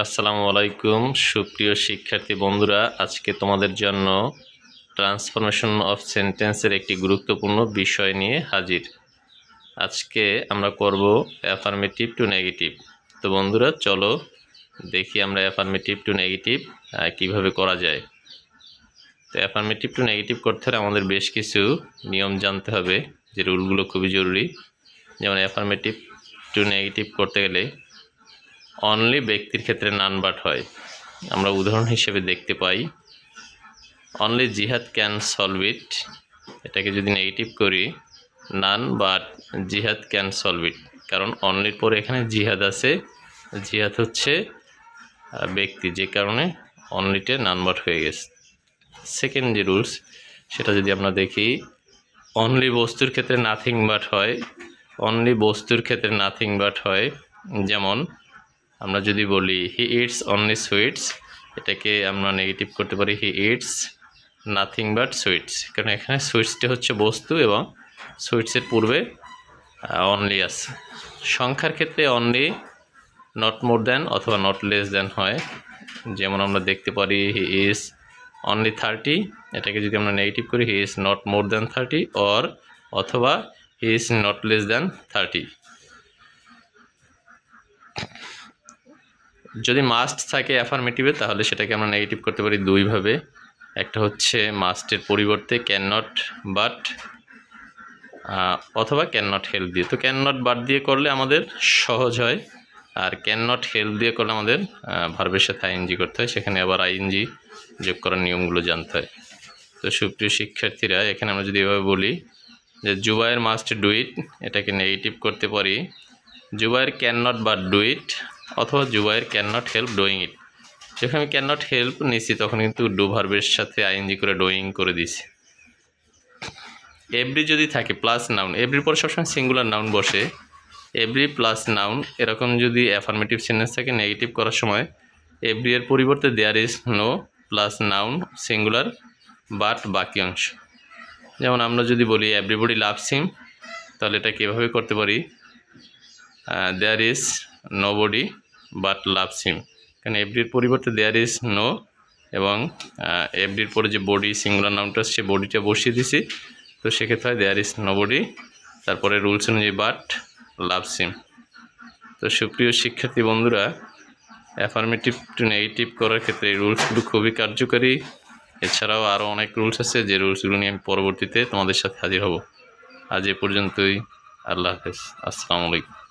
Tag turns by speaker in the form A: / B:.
A: আসসালামু আলাইকুম সুপ্রিয় শিক্ষার্থী বন্ধুরা, আজকে তোমাদের জন্য ট্রান্সফরমেশন অফ সেন্টেন্সের একটি গুরুত্বপূর্ণ বিষয় নিয়ে হাজির। আজকে আমরা করব অ্যাফার্মেটিভ টু নেগেটিভ। তো বন্ধুরা চলো দেখি আমরা অ্যাফার্মেটিভ টু নেগেটিভ কিভাবে করা যায়। তো অ্যাফার্মেটিভ টু নেগেটিভ করতে হলে আমাদের বেশ কিছু নিয়ম জানতে হবে, যে রুলগুলো খুবই জরুরি। যেমন অ্যাফার্মেটিভ টু নেগেটিভ করতে গেলে অনলি ব্যক্তির ক্ষেত্রে নান বাট হয়। আমরা উদাহরণ হিসেবে দেখতে পাই, অনলি জিহাদ ক্যান সলভ ইট। এটাকে যদি নেগেটিভ করি, নান বাট জিহাদ ক্যান সলভ ইট, কারণ অনলির পরে এখানে জিহাদ আছে, জিহাদ হচ্ছে ব্যক্তি, যে কারণে অনলিতে নান বাট হয়ে গেছে। সেকেন্ড যে রুলস সেটা যদি আমরা দেখি, অনলি বস্তুর ক্ষেত্রে নাথিং বাট হয়। অনলি বস্তুর ক্ষেত্রে নাথিং বাট হয়। যেমন আমরা যদি বলি হি ইটস অনলি সুইটস, এটাকে আমরা নেগেটিভ করতে পারি he eats nothing but sweets, কারণ এখানে সুইটসটা হচ্ছে বস্তু এবং সুইটসের পূর্বে অনলি আছে। সংখ্যার ক্ষেত্রে অনলি নট মোর দ্যান অথবা নট লেস দ্যান হয়। যেমন আমরা দেখতে পারি হি ইজ অনলি 30, এটাকে যদি আমরা নেগেটিভ করি he is not more than 30 অথবা he is not less than 30। যদি মাস্ট থাকে অ্যাফার্মেটিভে, তাহলে সেটাকে আমরা নেগেটিভ করতে পারি দুইভাবে। একটা হচ্ছে মাস্টের পরিবর্তে ক্যান নট বাট অথবা ক্যান নট হেল্প দিয়ে। তো ক্যান নট বাট দিয়ে করলে আমাদের সহজ হয়, আর ক্যান নট হেল্প দিয়ে করলে আমাদের ভার্বের সাথে আইএনজি করতে হয়, সেখানে আবার আইএনজি যোগ করার নিয়মগুলো জানতে হয়। তো সুপ্রিয় শিক্ষার্থীরা, এখানে আমরা যদি এভাবে বলি যে জুবায়ের মাস্ট ডু ইট, এটাকে নেগেটিভ করতে পারি Zubair can not but do it অথবা Zubair can not help doing it. যখন আমি ক্যান নট হেল্প নিছি তখন কিন্তু ডু ভার্বের সাথে আইএনজি করে ডুইং করে দিছি। এভরি যদি থাকে প্লাস নাউন, এভরির পরে সবসময় সিঙ্গুলার নাউন বসে, এভরি প্লাস নাউন, এরকম যদি অ্যাফার্মেটিভ সেন্টেন্স থাকে নেগেটিভ করার সময় এভরি এর পরিবর্তে there is no plus noun singular but বাকি অংশ। যেমন আমরা যদি বলি এভরিবডি লাভস হিম, তাহলে এটা কীভাবে করতে পারি there is nobody but loves him, কারণ এভরির পরিবর্তে দেয়ার ইজ নো এবং এভরির পরে যে বডি সিঙ্গুলার নাউনটা সে বডিটা বসিয়ে দিছি, তো সেক্ষেত্রে হয় দেয়ার ইজ নো বডি, তারপরে রুলস অনুযায়ী বাট লাভস হিম। তো সুপ্রিয় শিক্ষার্থী বন্ধুরা, অ্যাফার্মেটিভ টু নেগেটিভ করার ক্ষেত্রে এই রুলসগুলো খুবই কার্যকারী। এছাড়াও আরও অনেক রুলস আছে, যে রুলসগুলো নিয়ে আমি পরবর্তীতে তোমাদের সাথে হাজির হব। আজ এ পর্যন্তই। আল্লাহ হাফেজ। আসসালামু আলাইকুম।